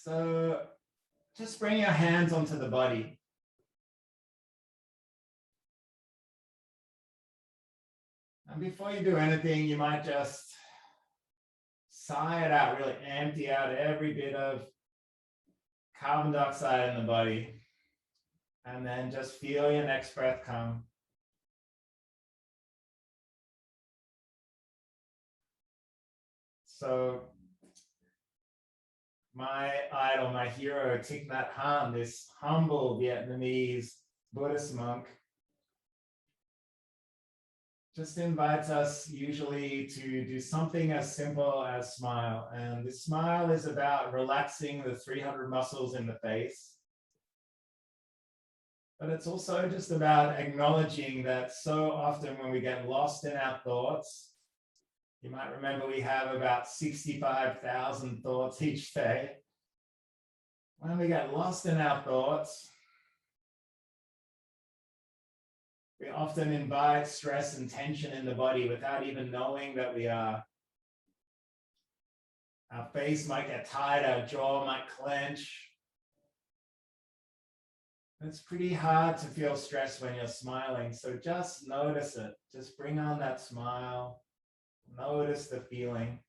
So just bring your hands onto the body. And before you do anything, you might just sigh it out, really empty out every bit of carbon dioxide in the body. And then just feel your next breath come. So my idol, my hero, Thich Nhat Hanh, this humble Vietnamese Buddhist monk, just invites us usually to do something as simple as smile. And this smile is about relaxing the 300 muscles in the face. But it's also just about acknowledging that so often when we get lost in our thoughts, you might remember we have about 65,000 thoughts each day. When we get lost in our thoughts, we often invite stress and tension in the body without even knowing that we are. Our face might get tight, our jaw might clench. It's pretty hard to feel stress when you're smiling, so just notice it. Just bring on that smile. Notice the feeling.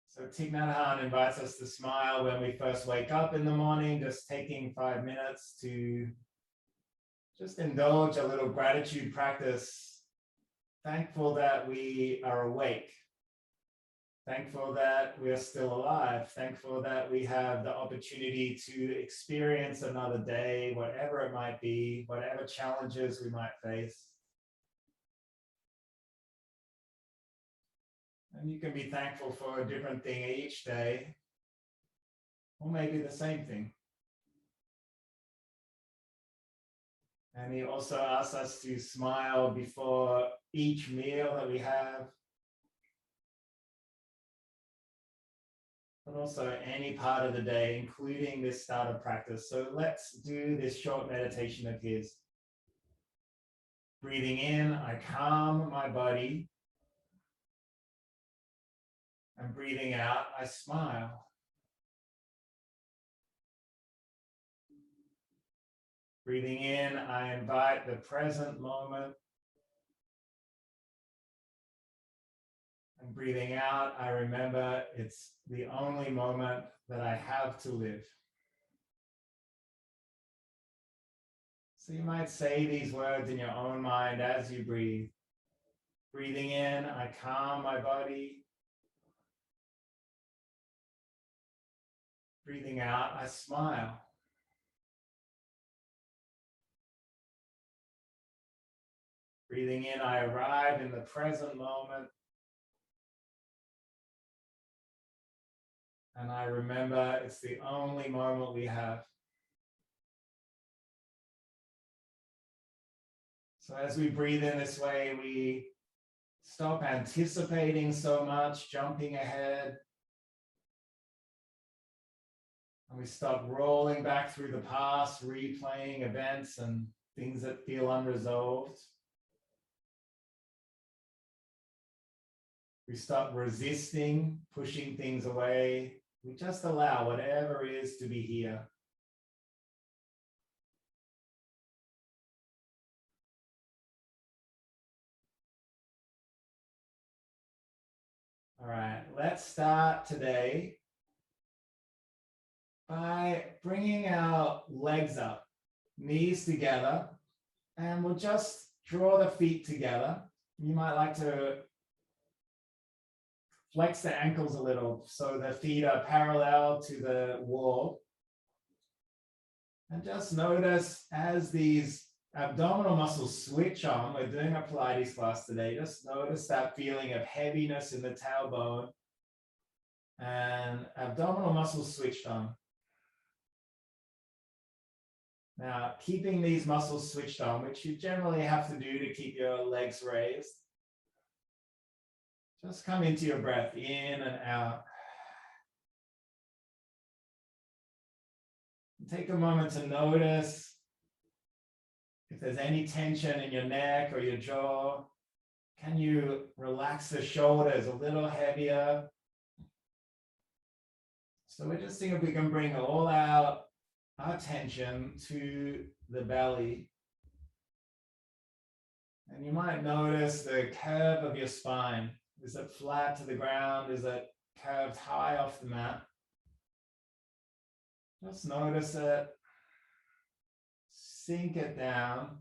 So Thich Nhat Hanh invites us to smile when we first wake up in the morning, just taking 5 minutes to just indulge a little gratitude practice. Thankful that we are awake. Thankful that we are still alive. Thankful that we have the opportunity to experience another day, whatever it might be, whatever challenges we might face. And you can be thankful for a different thing each day, or maybe the same thing. And he also asks us to smile before each meal that we have, but also any part of the day, including this start of practice. So let's do this short meditation of his. Breathing in, I calm my body. And breathing out, I smile. Breathing in, I invite the present moment. And breathing out, I remember it's the only moment that I have to live. So you might say these words in your own mind as you breathe. Breathing in, I calm my body. Breathing out, I smile. Breathing in, I arrive in the present moment. And I remember it's the only moment we have. So as we breathe in this way, we stop anticipating so much, jumping ahead. And we stop rolling back through the past, replaying events and things that feel unresolved. We stop resisting, pushing things away. We just allow whatever is to be here. All right, let's start today by bringing our legs up, knees together, and we'll just draw the feet together. You might like to flex the ankles a little so the feet are parallel to the wall. And just notice as these abdominal muscles switch on, we're doing a Pilates class today, just notice that feeling of heaviness in the tailbone and abdominal muscles switched on. Now, keeping these muscles switched on, which you generally have to do to keep your legs raised, just come into your breath in and out. Take a moment to notice if there's any tension in your neck or your jaw. Can you relax the shoulders a little heavier? So we're just seeing if we can bring all our attention to the belly. And you might notice the curve of your spine. Is it flat to the ground? Is it curved high off the mat? Just notice it. Sink it down.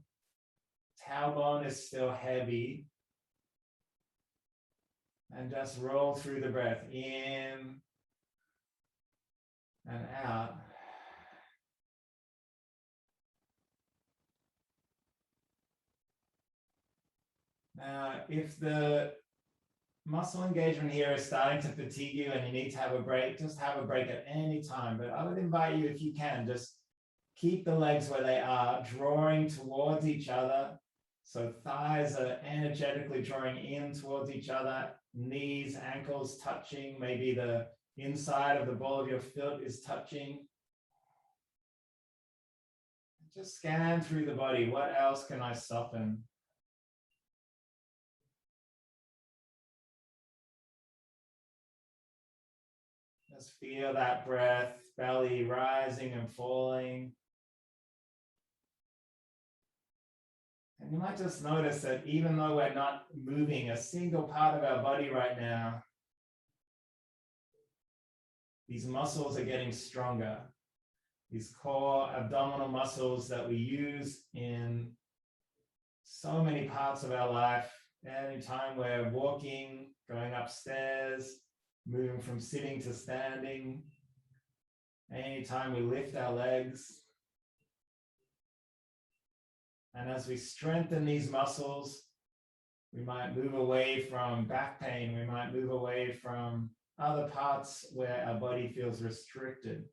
Tailbone is still heavy. And just roll through the breath in and out. Now, if the muscle engagement here is starting to fatigue you and you need to have a break, just have a break at any time. But I would invite you, if you can, just keep the legs where they are, drawing towards each other. So thighs are energetically drawing in towards each other, knees, ankles touching, maybe the inside of the ball of your foot is touching. Just scan through the body. What else can I soften? Just feel that breath, belly rising and falling. And you might just notice that even though we're not moving a single part of our body right now, these muscles are getting stronger. These core abdominal muscles that we use in so many parts of our life. Anytime we're walking, going upstairs, moving from sitting to standing, anytime we lift our legs. And as we strengthen these muscles, we might move away from back pain. We might move away from other parts where our body feels restricted.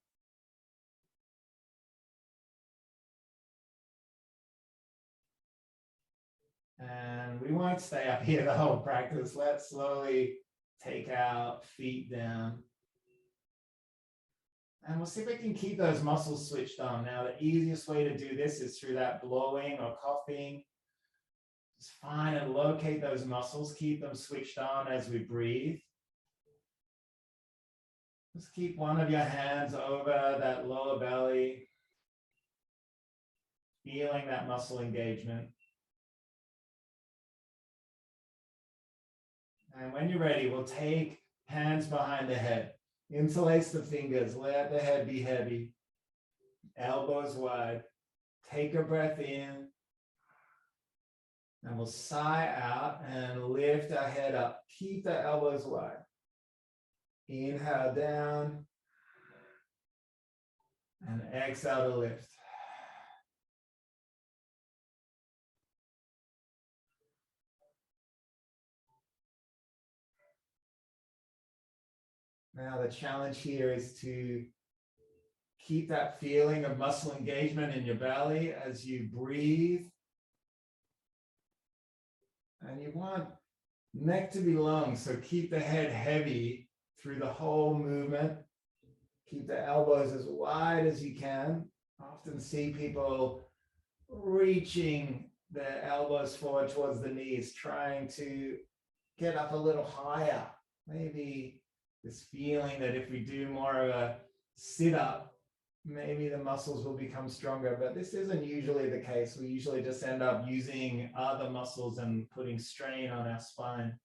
And we won't stay up here the whole practice. Let's slowly take our feet down. And we'll see if we can keep those muscles switched on. Now, the easiest way to do this is through that blowing or coughing. Just find and locate those muscles. Keep them switched on as we breathe. Just keep one of your hands over that lower belly, feeling that muscle engagement. And when you're ready, we'll take hands behind the head. Interlace the fingers, let the head be heavy. Elbows wide. Take a breath in. And we'll sigh out and lift our head up. Keep the elbows wide. Inhale down. And exhale to lift. Now the challenge here is to keep that feeling of muscle engagement in your belly as you breathe. And you want neck to be long, so keep the head heavy through the whole movement. Keep the elbows as wide as you can. I often see people reaching their elbows forward towards the knees, trying to get up a little higher. Maybe this feeling that if we do more of a sit-up, maybe the muscles will become stronger, but this isn't usually the case. We usually just end up using other muscles and putting strain on our spine.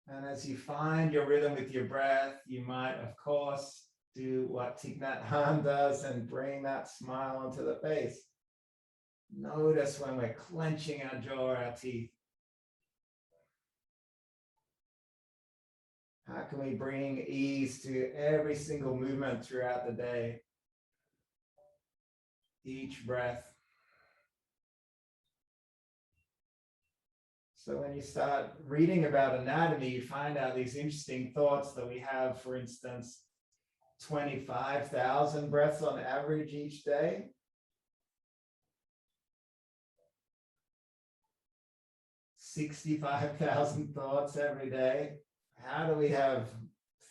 And as you find your rhythm with your breath, you might, of course, do what Thich Nhat Hanh does and bring that smile onto the face. Notice when we're clenching our jaw, our teeth. How can we bring ease to every single movement throughout the day? Each breath. So when you start reading about anatomy, you find out these interesting thoughts that we have, for instance, 25,000 breaths on average each day. 65,000 thoughts every day. How do we have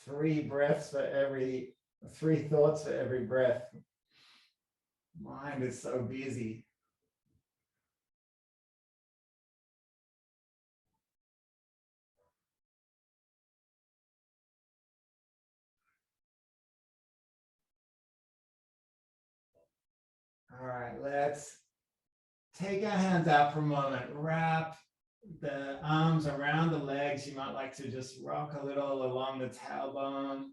3 thoughts for every breath? Mind is so busy. All right, let's take our hands out for a moment. Wrap the arms around the legs. You might like to just rock a little along the tailbone.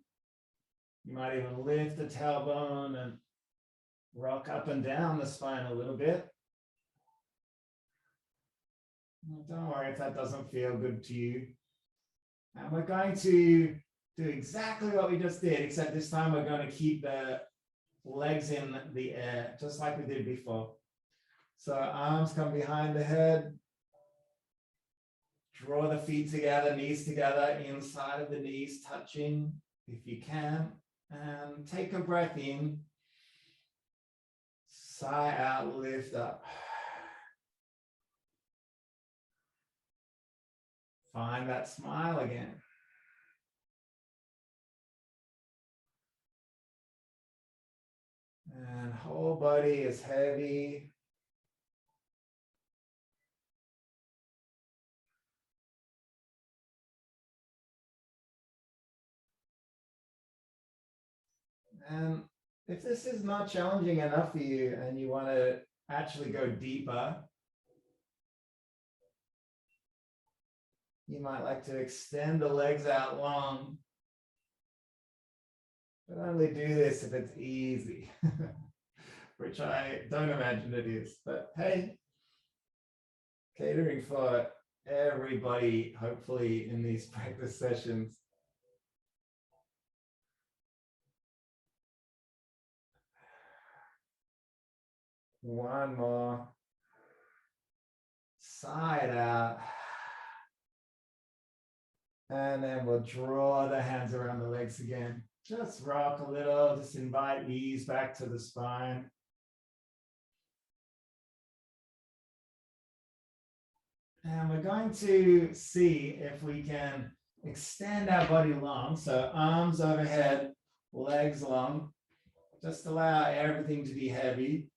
You might even lift the tailbone and rock up and down the spine a little bit. Don't worry if that doesn't feel good to you. And we're going to do exactly what we just did, except this time we're going to keep the legs in the air, just like we did before. So arms come behind the head. Draw the feet together, knees together, inside of the knees touching if you can. And take a breath in. Sigh out, lift up. Find that smile again. And whole body is heavy. And if this is not challenging enough for you and you want to actually go deeper, you might like to extend the legs out long. But only do this if it's easy, which I don't imagine it is. But hey, catering for everybody, hopefully, in these practice sessions. One more. Sigh it out. And then we'll draw the hands around the legs again. Just rock a little, just invite ease back to the spine. And we're going to see if we can extend our body long. So arms overhead, legs long. Just allow everything to be heavy.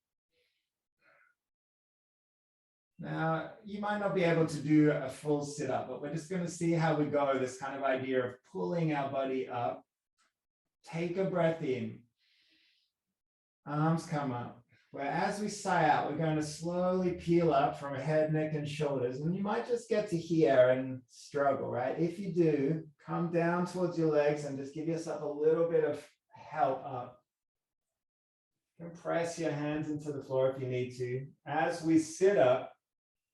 Now, you might not be able to do a full sit-up, but we're just going to see how we go, this kind of idea of pulling our body up. Take a breath in. Arms come up. Where as we sigh out, we're going to slowly peel up from head, neck, and shoulders. And you might just get to here and struggle, right? If you do, come down towards your legs and just give yourself a little bit of help up. You can press your hands into the floor if you need to. As we sit up,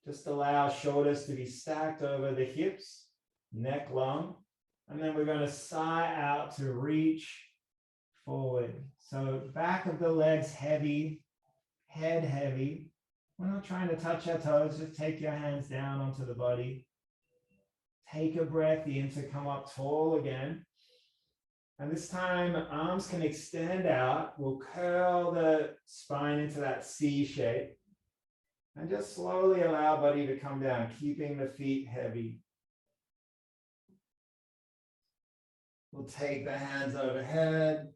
just allow shoulders to be stacked over the hips, neck long. And then we're going to sigh out to reach forward. So back of the legs heavy, head heavy. We're not trying to touch our toes, just take your hands down onto the body. Take a breath in to come up tall again. And this time, arms can extend out. We'll curl the spine into that C shape. And just slowly allow body to come down, keeping the feet heavy. We'll take the hands overhead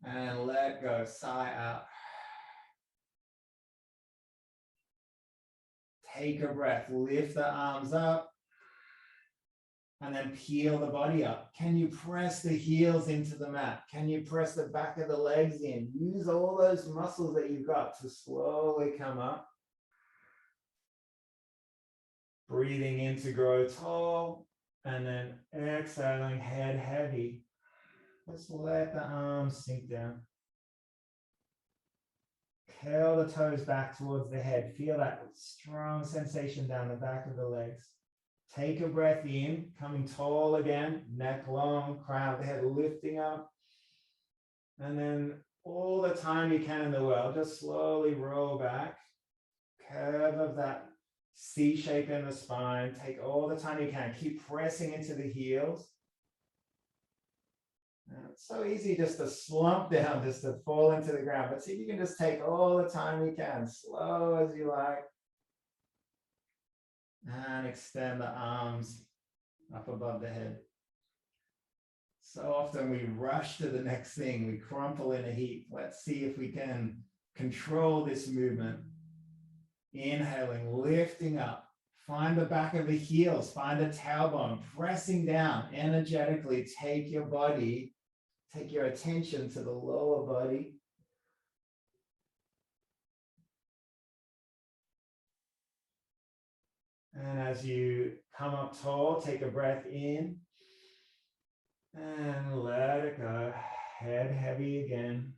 and let go, sigh out. Take a breath, lift the arms up and then peel the body up. Can you press the heels into the mat? Can you press the back of the legs in? Use all those muscles that you've got to slowly come up. Breathing in to grow tall and then exhaling, head heavy. Just let the arms sink down. Curl the toes back towards the head. Feel that strong sensation down the back of the legs. Take a breath in, coming tall again, neck long, crown of the head lifting up. And then all the time you can in the world, just slowly roll back. Curve of that C shape in the spine. Take all the time you can. Keep pressing into the heels. It's so easy just to slump down, just to fall into the ground. But see if you can just take all the time you can, slow as you like. And extend the arms up above the head. So often we rush to the next thing. We crumple in a heap. Let's see if we can control this movement. Inhaling, lifting up. Find the back of the heels, find the tailbone, pressing down energetically. Take your body, take your attention to the lower body. And as you come up tall, take a breath in and let it go. Head heavy again.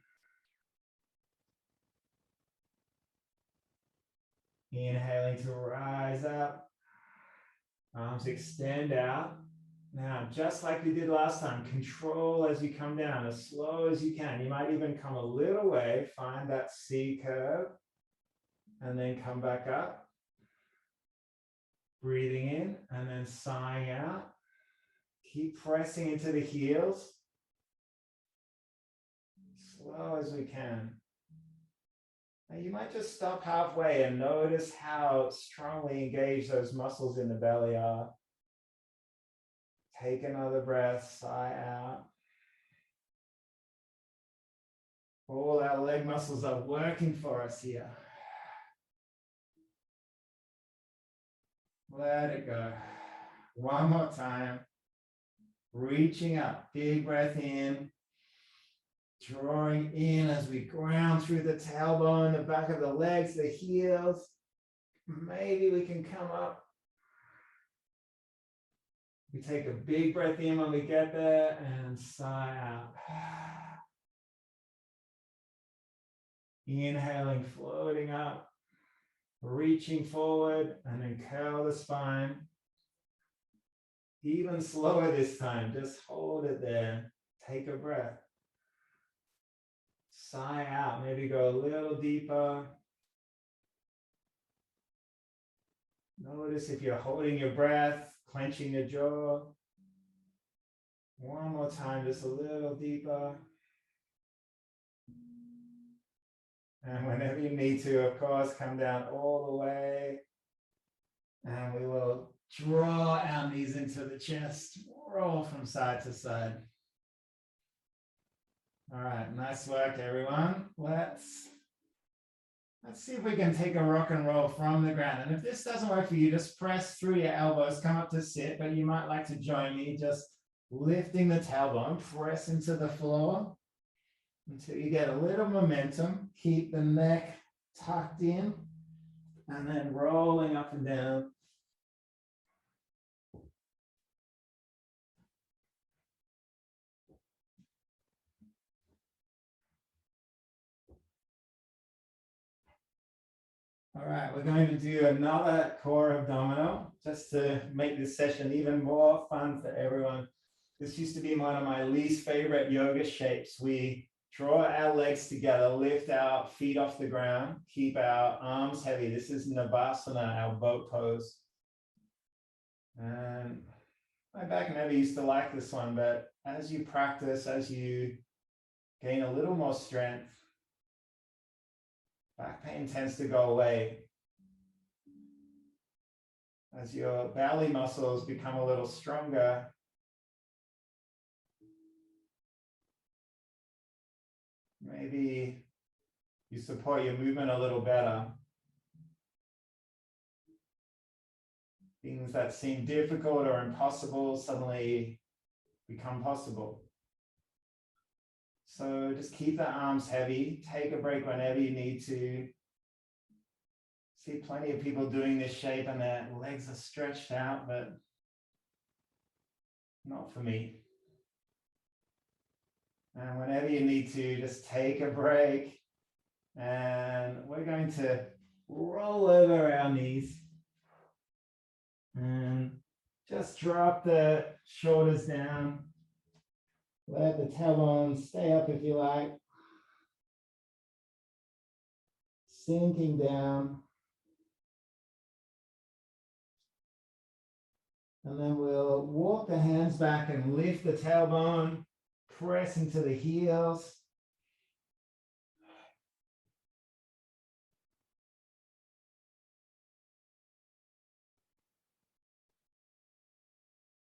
Inhaling to rise up. Arms extend out. Now, just like we did last time, control as you come down as slow as you can. You might even come a little way, find that C curve, and then come back up. Breathing in and then sighing out. Keep pressing into the heels. Slow as we can. Now you might just stop halfway and notice how strongly engaged those muscles in the belly are. Take another breath, sigh out. All our leg muscles are working for us here. Let it go. One more time. Reaching up, big breath in. Drawing in as we ground through the tailbone, the back of the legs, the heels. Maybe we can come up. We take a big breath in when we get there and sigh out. Inhaling, floating up, reaching forward, and then curl the spine. Even slower this time, just hold it there. Take a breath. Sigh out, maybe go a little deeper. Notice if you're holding your breath, clenching the jaw. One more time, just a little deeper. And whenever you need to, of course, come down all the way. And we will draw our knees into the chest, roll from side to side. All right, nice work, everyone. Let's see if we can take a rock and roll from the ground. And if this doesn't work for you, just press through your elbows, come up to sit, but you might like to join me, just lifting the tailbone, press into the floor until you get a little momentum. Keep the neck tucked in and then rolling up and down. All right, we're going to do another core abdominal just to make this session even more fun for everyone. This used to be one of my least favorite yoga shapes. We draw our legs together, lift our feet off the ground, keep our arms heavy. This is Navasana, our boat pose. And my back never used to like this one, but as you practice, as you gain a little more strength, back pain tends to go away. As your belly muscles become a little stronger, maybe you support your movement a little better. Things that seem difficult or impossible suddenly become possible. So just keep the arms heavy, take a break whenever you need to. See plenty of people doing this shape and their legs are stretched out, but not for me. And whenever you need to, just take a break. And we're going to roll over our knees and just drop the shoulders down. Let the tailbone stay up if you like. Sinking down. And then we'll walk the hands back and lift the tailbone, press into the heels.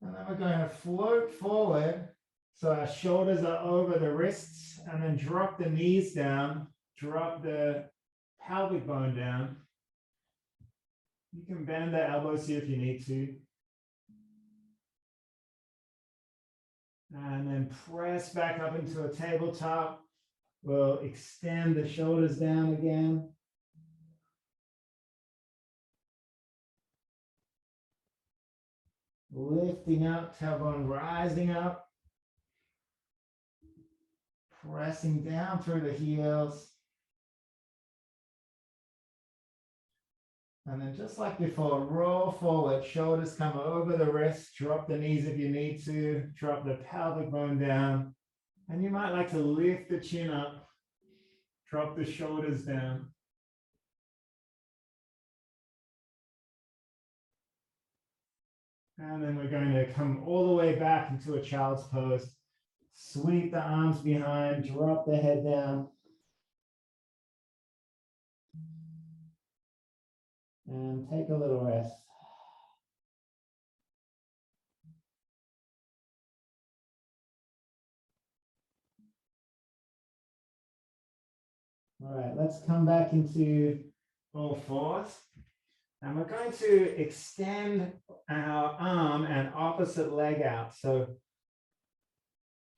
And then we're going to float forward so our shoulders are over the wrists, and then drop the knees down, drop the pelvic bone down. You can bend the elbows here if you need to. And then press back up into a tabletop. We'll extend the shoulders down again. Lifting up, tailbone rising up. Pressing down through the heels. And then just like before, roll forward, shoulders come over the wrists, drop the knees if you need to, drop the pelvic bone down. And you might like to lift the chin up, drop the shoulders down. And then we're going to come all the way back into a child's pose. Sweep the arms behind, drop the head down. And take a little rest. All right, let's come back into all fours. And we're going to extend our arm and opposite leg out. So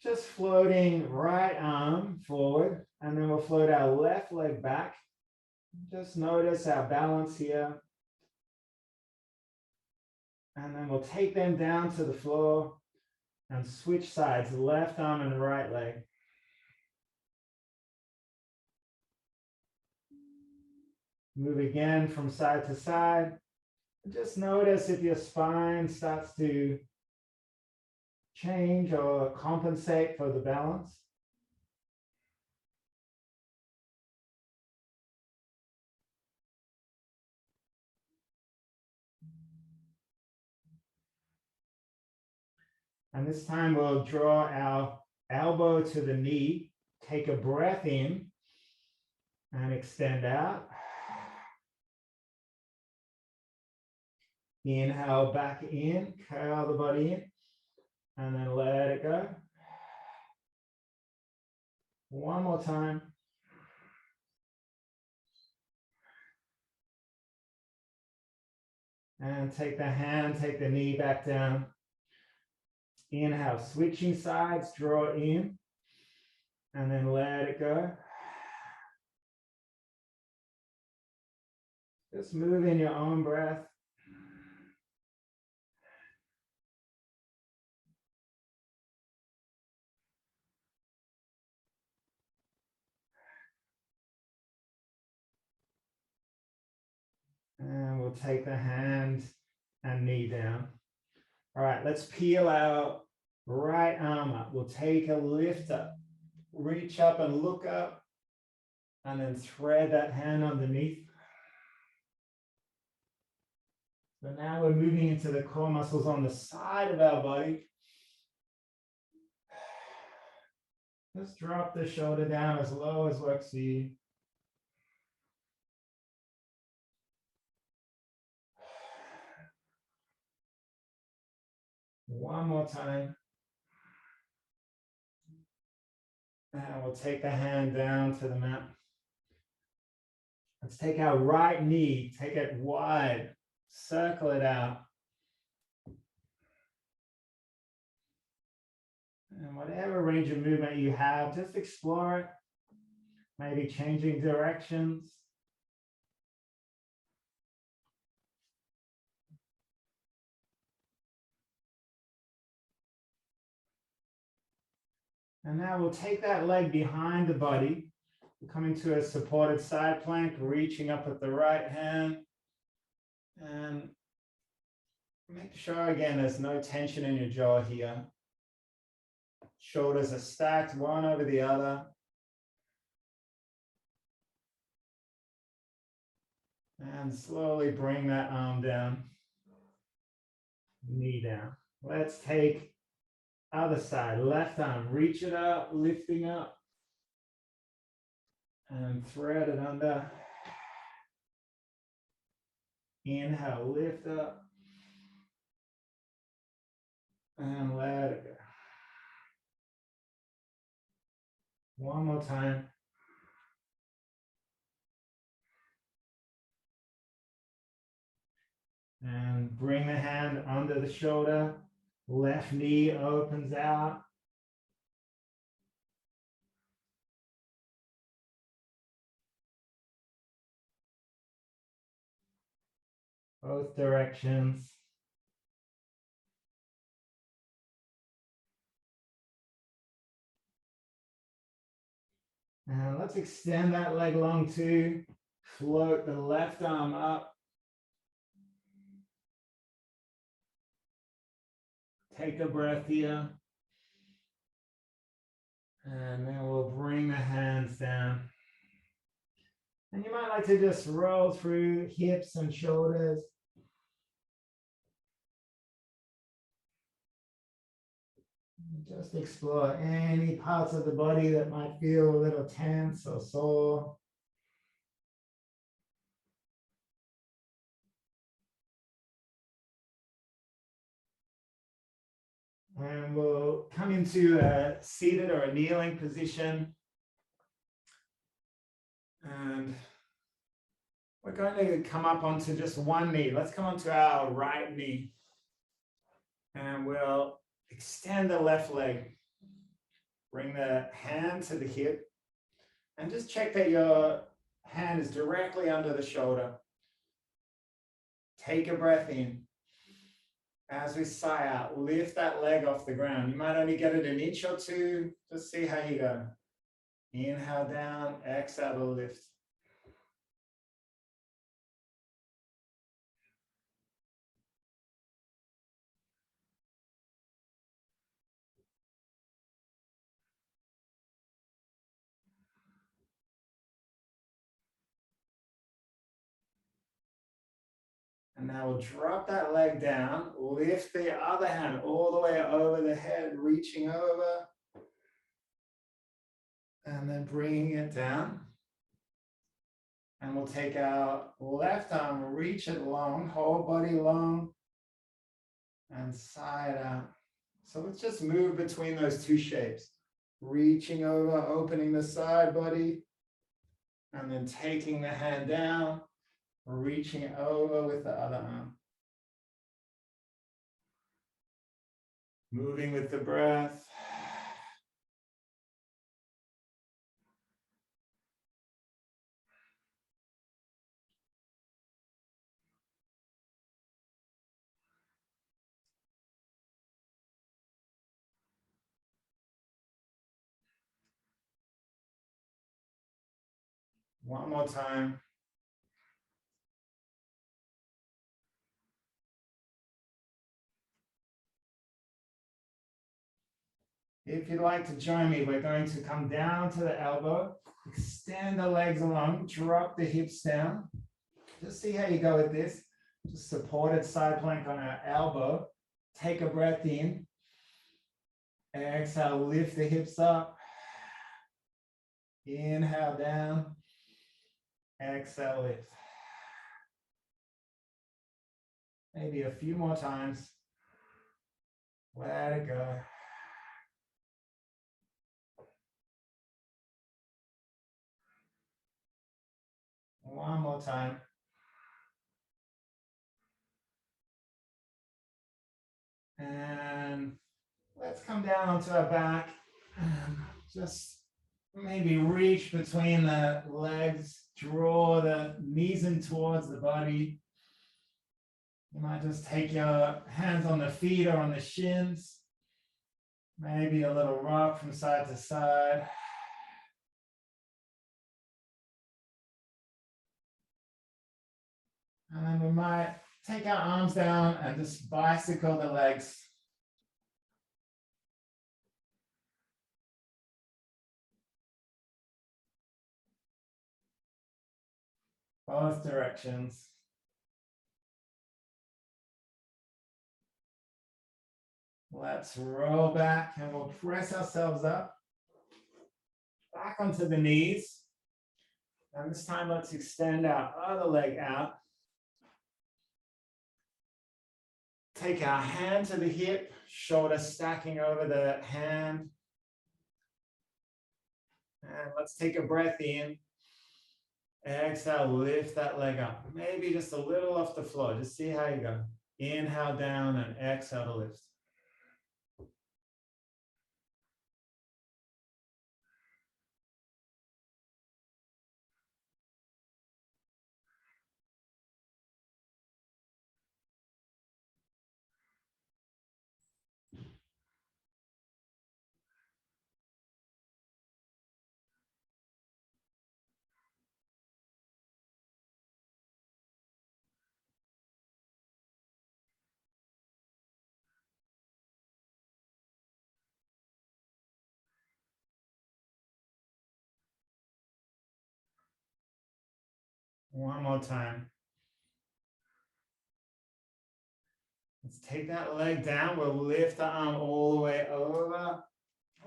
just floating right arm forward, and then we'll float our left leg back. Just notice our balance here. And then we'll take them down to the floor and switch sides, left arm and right leg. Move again from side to side. Just notice if your spine starts to change or compensate for the balance. And this time we'll draw our elbow to the knee, take a breath in and extend out. Inhale back in, curl the body in, and then let it go. One more time. And take the hand, take the knee back down. Inhale, switching sides, draw in, and then let it go. Just move in your own breath. And we'll take the hand and knee down. All right, let's peel our right arm up. We'll take a lift up, reach up and look up, and then thread that hand underneath. So now we're moving into the core muscles on the side of our body. Just drop the shoulder down as low as works for you. One more time. And we'll take the hand down to the mat. Let's take our right knee, take it wide, circle it out. And whatever range of movement you have, just explore it. Maybe changing directions. And now we'll take that leg behind the body. We'll come into a supported side plank, reaching up with the right hand. And make sure, again, there's no tension in your jaw here. Shoulders are stacked one over the other. And slowly bring that arm down, knee down. Let's take other side, left arm, reach it up, lifting up. And thread it under. Inhale, lift up. And let it go. One more time. And bring the hand under the shoulder. Left knee opens out. Both directions. And let's extend that leg long too. Float the left arm up. Take a breath here. And then we'll bring the hands down. And you might like to just roll through hips and shoulders. Just explore any parts of the body that might feel a little tense or sore. And we'll come into a seated or a kneeling position. And we're going to come up onto just one knee. Let's come onto our right knee. And we'll extend the left leg. Bring the hand to the hip. And just check that your hand is directly under the shoulder. Take a breath in. As we sigh out, lift that leg off the ground. You might only get it an inch or two. Just see how you go. Inhale down, exhale to lift. And now we'll drop that leg down, lift the other hand all the way over the head, reaching over, and then bringing it down. And we'll take our left arm, reach it long, whole body long, and side out. So let's just move between those two shapes. Reaching over, opening the side body, and then taking the hand down, reaching over with the other arm. Moving with the breath. One more time. If you'd like to join me, we're going to come down to the elbow, extend the legs along, drop the hips down. Just see how you go with this. Just supported side plank on our elbow. Take a breath in. Exhale, lift the hips up. Inhale down. Exhale, lift. Maybe a few more times. Let it go. One more time. And let's come down onto our back. And just maybe reach between the legs, draw the knees in towards the body. You might just take your hands on the feet or on the shins. Maybe a little rock from side to side. And then we might take our arms down and just bicycle the legs. Both directions. Let's roll back and we'll press ourselves up. Back onto the knees. And this time let's extend our other leg out. Take our hand to the hip, shoulder stacking over the hand. And let's take a breath in. Exhale, lift that leg up. Maybe just a little off the floor. Just see how you go. Inhale down and exhale to lift. One more time. Let's take that leg down. We'll lift the arm all the way over,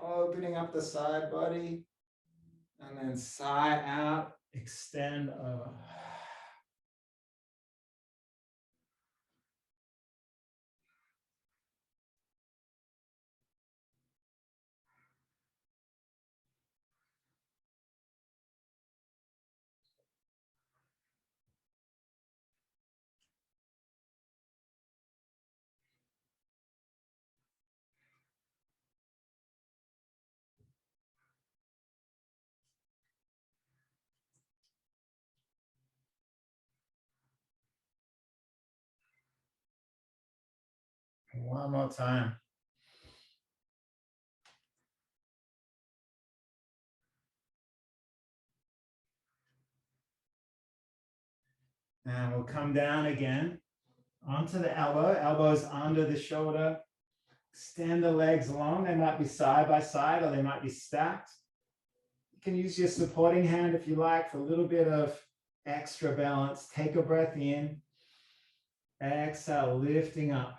opening up the side body, and then sigh out, extend over. One more time. And we'll come down again onto the elbow. Elbows under the shoulder. Extend the legs long. They might be side by side or they might be stacked. You can use your supporting hand if you like for a little bit of extra balance. Take a breath in. Exhale, lifting up.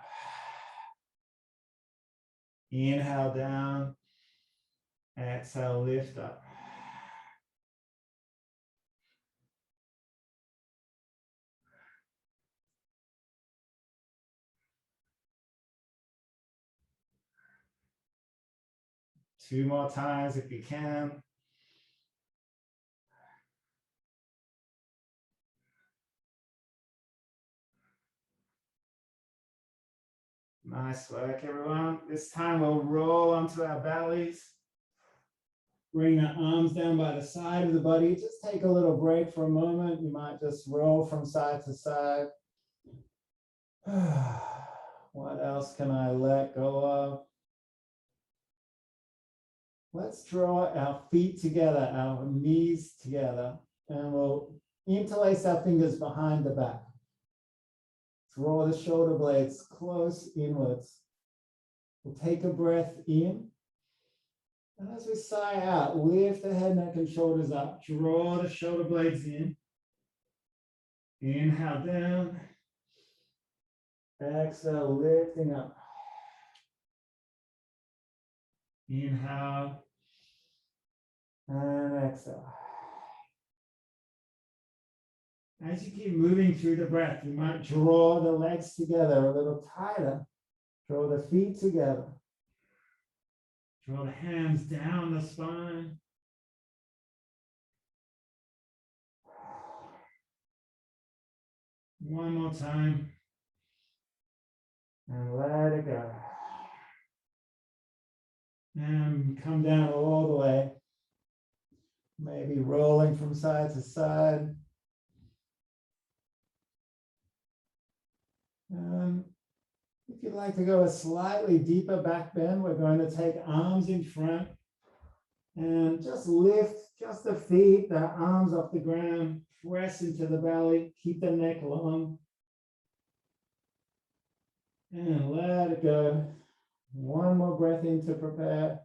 Inhale down. Exhale, lift up. Two more times if you can. Nice work, everyone. This time we'll roll onto our bellies. Bring the arms down by the side of the body. Just take a little break for a moment. You might just roll from side to side. What else can I let go of? Let's draw our feet together, our knees together, and we'll interlace our fingers behind the back. Draw the shoulder blades close inwards. We'll take a breath in. And as we sigh out, lift the head, neck, and shoulders up. Draw the shoulder blades in. Inhale down. Exhale, lifting up. Inhale. And exhale. As you keep moving through the breath, you might draw the legs together a little tighter. Draw the feet together. Draw the hands down the spine. One more time. And let it go. And come down all the way. Maybe rolling from side to side. If you'd like to go a slightly deeper back bend, we're going to take arms in front and just lift just the feet, the arms off the ground, press into the belly, keep the neck long. And let it go. One more breath in to prepare.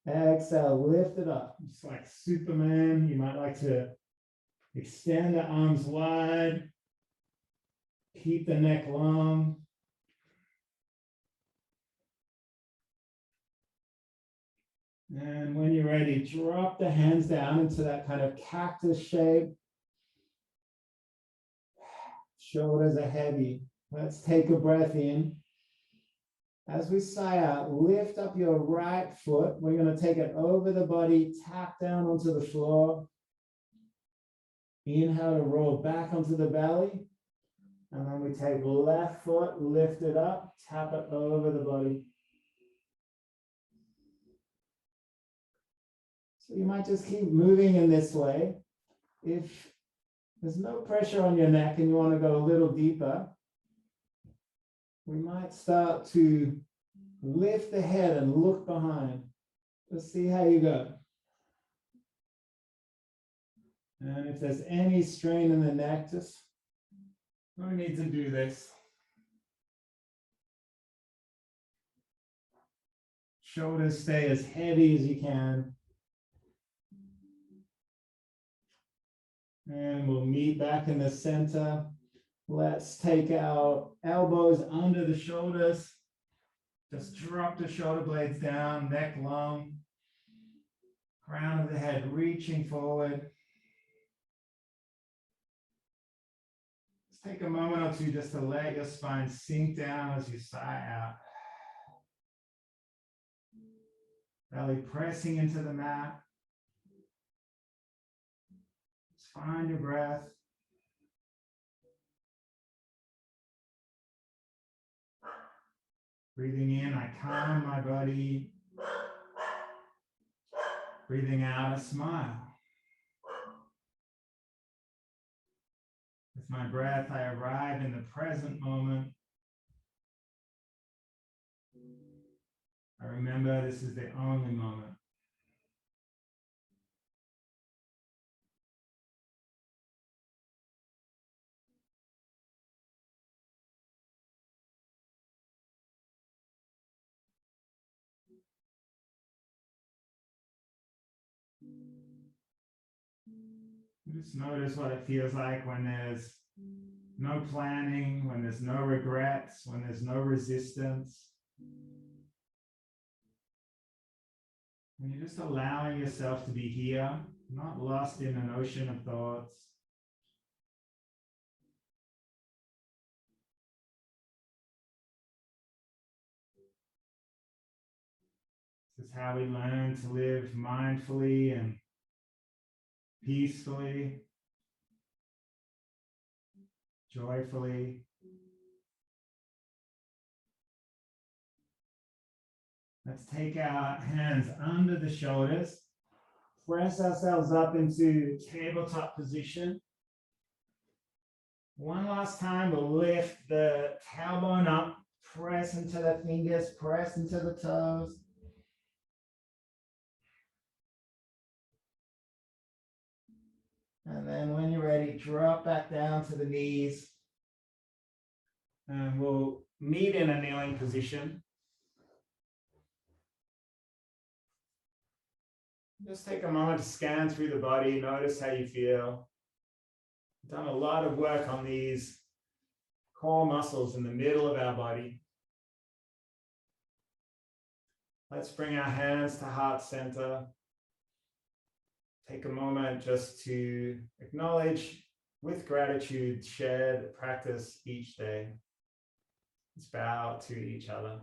Exhale, lift it up. Just like Superman, you might like to extend the arms wide. Keep the neck long. And when you're ready, drop the hands down into that kind of cactus shape. Shoulders are heavy. Let's take a breath in. As we sigh out, lift up your right foot. We're going to take it over the body, tap down onto the floor. Inhale to roll back onto the belly. And then we take left foot, lift it up, tap it over the body. So you might just keep moving in this way. If there's no pressure on your neck and you want to go a little deeper, we might start to lift the head and look behind. Just see how you go. And if there's any strain in the neck, just no need to do this. Shoulders stay as heavy as you can. And we'll meet back in the center. Let's take our elbows under the shoulders. Just drop the shoulder blades down, neck long. Crown of the head reaching forward. Just take a moment or two just to let your spine sink down as you sigh out. Belly pressing into the mat. Just find your breath. Breathing in, I calm my body. Breathing out, I smile. With my breath, I arrive in the present moment. I remember this is the only moment. Just notice what it feels like when there's no planning, when there's no regrets, when there's no resistance. When you're just allowing yourself to be here, not lost in an ocean of thoughts. This is how we learn to live mindfully and peacefully, joyfully. Let's take our hands under the shoulders, press ourselves up into tabletop position. One last time, we'll lift the tailbone up, press into the fingers, press into the toes. And then when you're ready, drop back down to the knees. And we'll meet in a kneeling position. Just take a moment to scan through the body, notice how you feel. Done a lot of work on these core muscles in the middle of our body. Let's bring our hands to heart center. Take a moment just to acknowledge with gratitude shared practice each day. Let's bow to each other.